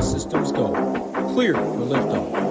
systems go. Clear for liftoff.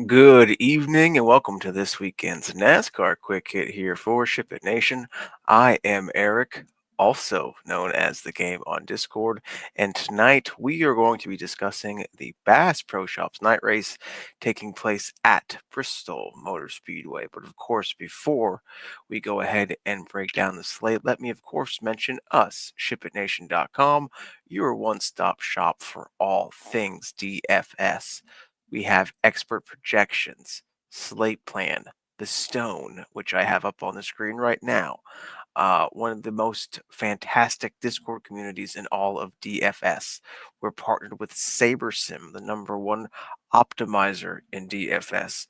Good evening and welcome to this weekend's NASCAR Quick Hit here for SHIPIT Nation. I am Eric, also known as TheGame on Discord, and tonight we are going to be discussing the Bass Pro Shops night race taking place at Bristol Motor Speedway. But of course, before we go ahead and break down the slate, let me of course mention us, ShipItNation.com, your one-stop shop for all things DFS. We have expert projections, slate plan, the stone, which I have up on the screen right now. One of the most fantastic Discord communities in all of DFS. We're partnered with SaberSim, the #1 optimizer in DFS.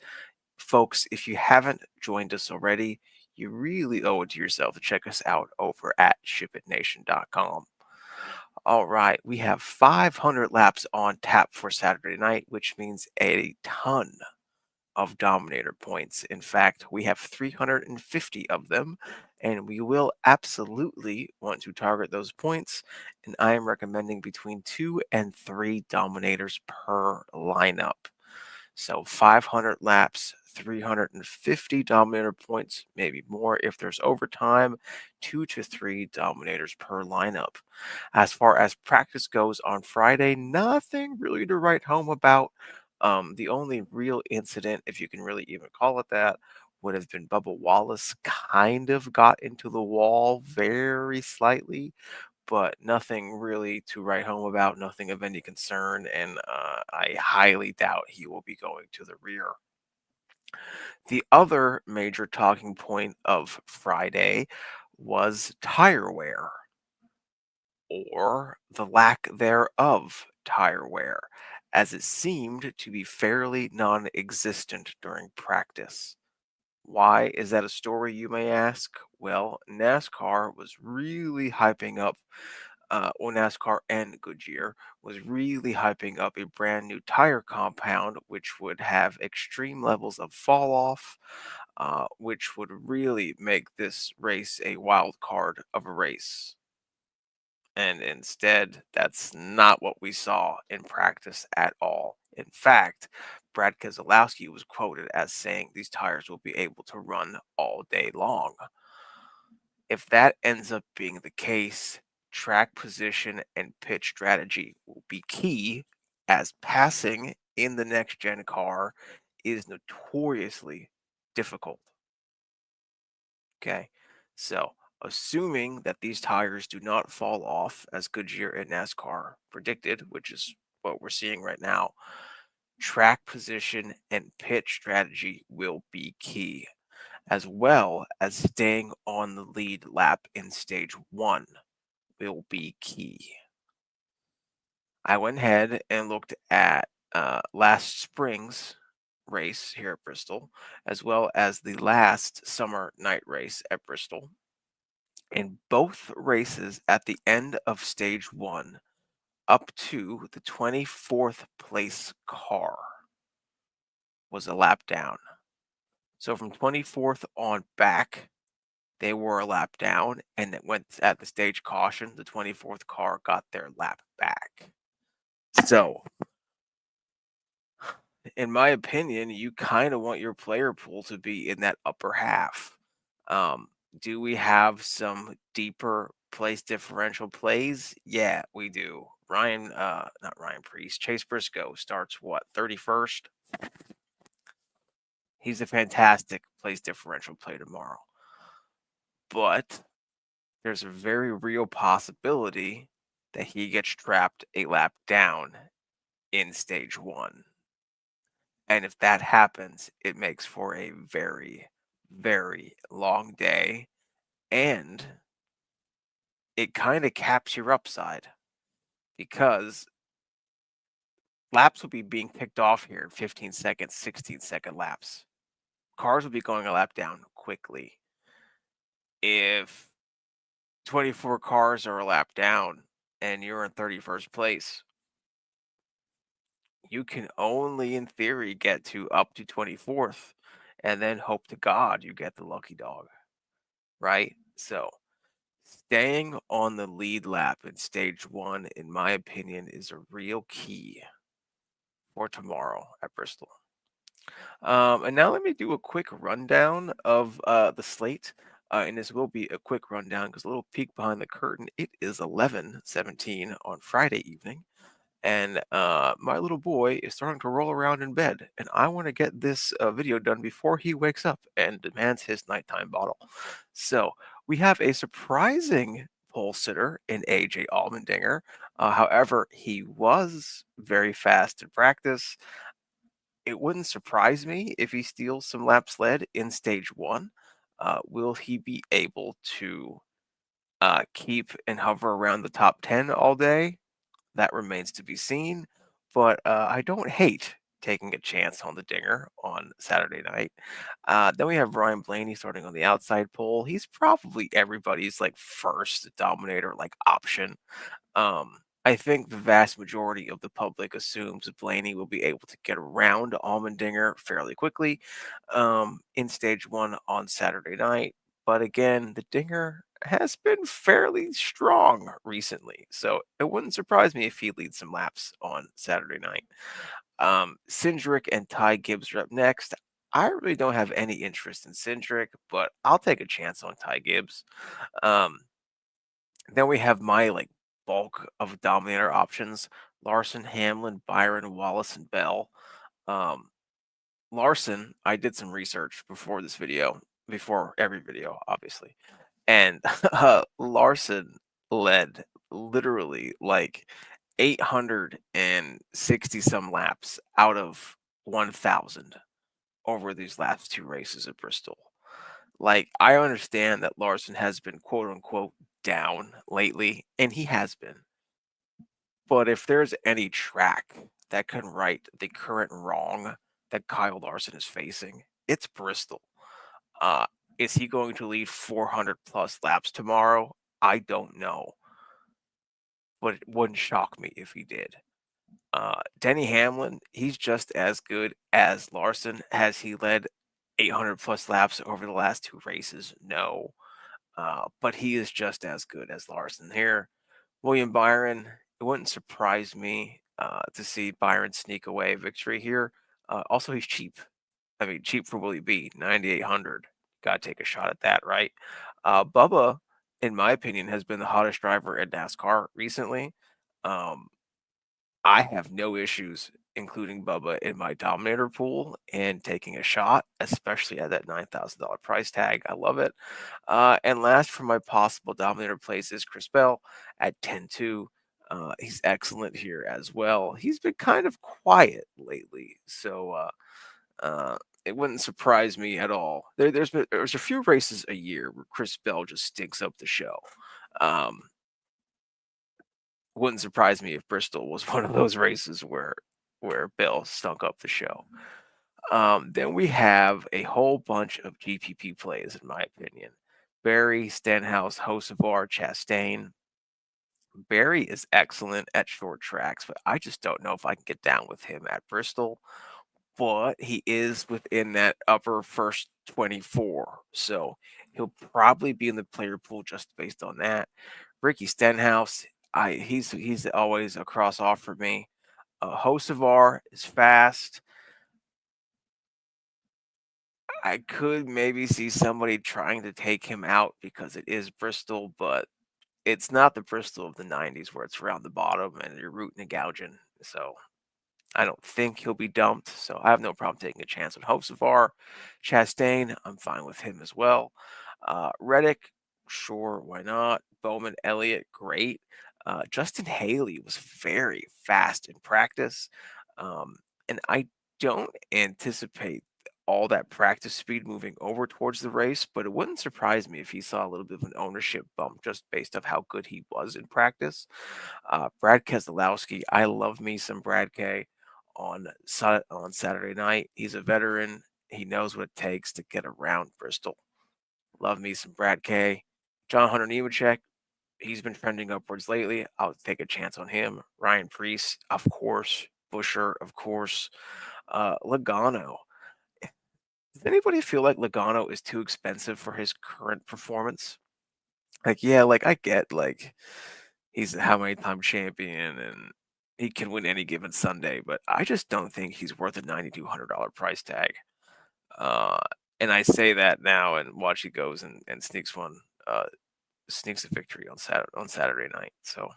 Folks, if you haven't joined us already, you really owe it to yourself to check us out over at ShipItNation.com. All right, we have 500 laps on tap for Saturday night, which means a ton of Dominator points. In fact, we have 350 of them, and we will absolutely want to target those points. And I am recommending between 2 and 3 Dominators per lineup. So 500 laps, 350 Dominator points, maybe more if there's overtime, 2 to 3 Dominators per lineup. As far as practice goes on Friday, nothing really to write home about. The only real incident, if you can really even call it that, would have been Bubba Wallace kind of got into the wall very slightly, but nothing really to write home about, nothing of any concern, and I highly doubt he will be going to the rear. The other major talking point of Friday was tire wear, or the lack thereof tire wear, as it seemed to be fairly non-existent during practice. Why is that a story, you may ask? Well, NASCAR was really hyping up, NASCAR and Goodyear was really hyping up a brand new tire compound, which would have extreme levels of fall off, which would really make this race a wild card of a race. And instead, that's not what we saw in practice at all. In fact, Brad Keselowski was quoted as saying these tires will be able to run all day long. If that ends up being the case, track position and pitch strategy will be key, as passing in the next gen car is notoriously difficult. Okay, so assuming that these tires do not fall off as Goodyear and NASCAR predicted, which is what we're seeing right now, track position and pitch strategy will be key, as well as staying on the lead lap in stage 1 will be key. I went ahead and looked at last spring's race here at Bristol, as well as the last summer night race at Bristol. In both races at the end of stage 1, up to the 24th place car was a lap down. So from 24th on back, they were a lap down, and it went at the stage caution. The 24th car got their lap back. So, in my opinion, you kind of want your player pool to be in that upper half. Do we have some deeper place differential plays? Yeah, we do. Not Ryan Priest, Chase Briscoe starts what, 31st? He's a fantastic place differential play tomorrow. But there's a very real possibility that he gets trapped a lap down in stage 1. And if that happens, it makes for a very, very long day, and it kind of caps your upside, because laps will be being kicked off here in 15-second, 16-second laps. Cars will be going a lap down quickly. If 24 cars are a lap down and you're in 31st place, you can only, in theory, get to up to 24th and then hope to God you get the lucky dog, right? So staying on the lead lap in stage one, in my opinion, is a real key for tomorrow at Bristol. And now let me do a quick rundown of the slate. And this will be a quick rundown because a little peek behind the curtain. It is 11:17 on Friday evening, and my little boy is starting to roll around in bed, and I want to get this video done before he wakes up and demands his nighttime bottle. So we have a surprising pole sitter in AJ Allmendinger. However, he was very fast in practice. It wouldn't surprise me if he steals some laps led in stage one. Will he be able to keep and hover around the top 10 all day? That remains to be seen, but I don't hate taking a chance on the dinger on Saturday night. Then we have Ryan Blaney starting on the outside pole. He's probably everybody's like first Dominator like option. I think the vast majority of the public assumes Blaney will be able to get around Allmendinger fairly quickly in stage one on Saturday night. But again, the dinger has been fairly strong recently, so it wouldn't surprise me if he leads some laps on Saturday night. Cindric and Ty Gibbs are up next. I really don't have any interest in Cindric, but I'll take a chance on Ty Gibbs. Um, then we have my like bulk of Dominator options: Larson, Hamlin, Byron, Wallace, and Bell. Um, Larson, I did some research before this video, before every video, obviously, and Larson led literally like 860 some laps out of 1,000 over these last two races at Bristol. Like, I understand that Larson has been quote unquote down lately, and he has been. But if there's any track that can right the current wrong that Kyle Larson is facing, it's Bristol. Uh, is he going to lead 400 plus laps tomorrow? I don't know, but it wouldn't shock me if he did. Denny Hamlin, he's just as good as Larson. Has he led 800 plus laps over the last two races? No. But he is just as good as Larson here. William Byron, it wouldn't surprise me to see Byron sneak away a victory here. Also, he's cheap. I mean, cheap for Willie B, 9,800. Got to take a shot at that, right? Bubba, in my opinion, has been the hottest driver in NASCAR recently. Um, I have no issues including Bubba in my Dominator pool and taking a shot, especially at that $9,000 price tag. I love it. And last for my possible Dominator place is Chris Bell at 10-2. He's excellent here as well. He's been kind of quiet lately, so it wouldn't surprise me at all. There's a few races a year where Chris Bell just stinks up the show. Um, wouldn't surprise me if Bristol was one of those races where Bill stunk up the show. Then we have a whole bunch of GPP plays, in my opinion. Barry, Stenhouse, Hocevar, Chastain. Barry is excellent at short tracks, but I just don't know if I can get down with him at Bristol. But he is within that upper first 24, so he'll probably be in the player pool just based on that. Ricky Stenhouse, he's always a cross off for me. Hocevar is fast. I could maybe see somebody trying to take him out because it is Bristol, but it's not the Bristol of the 90s where it's around the bottom and you're rooting and gouging. So I don't think he'll be dumped. So I have no problem taking a chance on Hocevar. Chastain, I'm fine with him as well. Reddick, sure, why not? Bowman Elliott, great. Justin Haley was very fast in practice. And I don't anticipate all that practice speed moving over towards the race, but it wouldn't surprise me if he saw a little bit of an ownership bump just based off how good he was in practice. Brad Keselowski, I love me some Brad K. on Saturday night. He's a veteran. He knows what it takes to get around Bristol. Love me some Brad K. John Hunter Nemechek, he's been trending upwards lately. I'll take a chance on him. Ryan Preece, of course. Busher, of course. Logano. Does anybody feel like Logano is too expensive for his current performance? Like, yeah, like I get like he's a how many time champion and he can win any given Sunday, but I just don't think he's worth a $9,200 price tag. Uh, and I say that now and watch he goes and sneaks a victory on Saturday night. So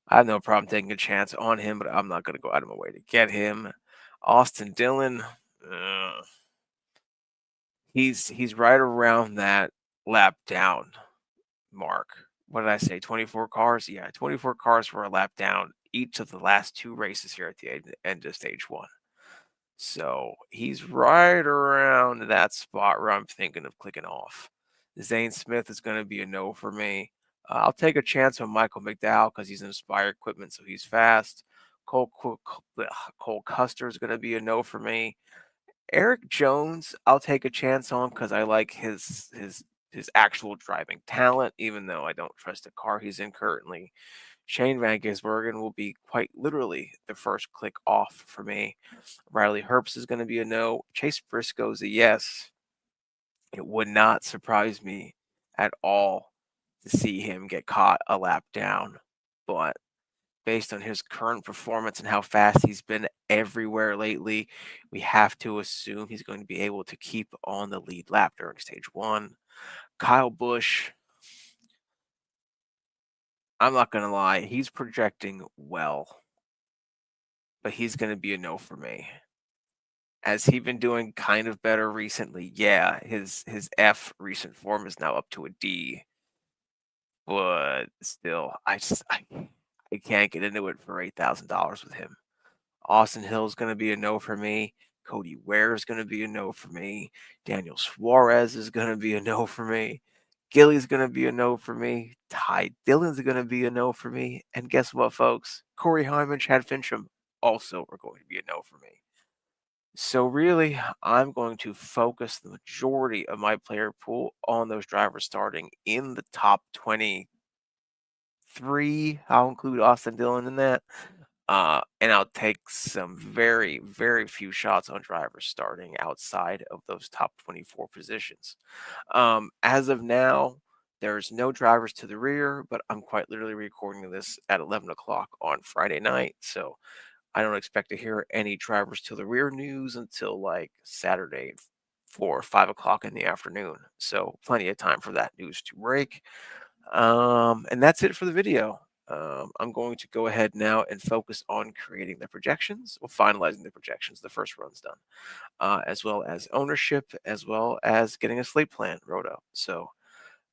I have no problem taking a chance on him, but I'm not going to go out of my way to get him. Austin Dillon, he's right around that lap down mark. What did I say? 24 cars? Yeah, 24 cars for a lap down each of the last 2 races here at the end of stage 1. So he's right around that spot where I'm thinking of clicking off. Zane Smith is going to be a no for me. I'll take a chance on Michael McDowell because he's in Inspire equipment, so he's fast. Cole Custer is going to be a no for me. Eric Jones, I'll take a chance on because I like his actual driving talent, even though I don't trust the car he's in currently. Shane Van Gisbergen will be quite literally the first click off for me. Riley Herbst is going to be a no. Chase Briscoe's a yes. It would not surprise me at all to see him get caught a lap down, but based on his current performance and how fast he's been everywhere lately, we have to assume he's going to be able to keep on the lead lap during stage 1. Kyle Busch, I'm not going to lie, he's projecting well, but he's going to be a no for me. Has he been doing kind of better recently? Yeah, his F recent form is now up to a D, but still, I can't get into it for $8,000 with him. Austin Hill is going to be a no for me. Cody Ware is going to be a no for me. Daniel Suarez is going to be a no for me. Gilly's going to be a no for me. Ty Dillon's going to be a no for me. And guess what, folks? Corey Hyman, Chad Fincham also are going to be a no for me. So really, I'm going to focus the majority of my player pool on those drivers starting in the top 23. I'll include Austin Dillon in that. And I'll take some very, very few shots on drivers starting outside of those top 24 positions. As of now, there's no drivers to the rear, but I'm quite literally recording this at 11 o'clock on Friday night. So I don't expect to hear any drivers to the rear news until like Saturday, 4 or 5 o'clock in the afternoon. So plenty of time for that news to break. And that's it for the video. I'm going to go ahead now and focus on creating the projections, or finalizing the projections. The first run's done, as well as ownership, as well as getting a slate plan wrote up. So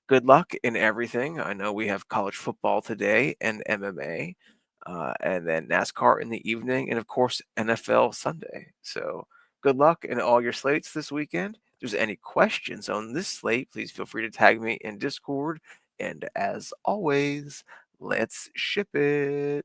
good luck in everything. I know we have college football today and MMA, and then NASCAR in the evening, and of course NFL Sunday. So good luck in all your slates this weekend. If there's any questions on this slate, please feel free to tag me in Discord. And as always, let's ship it.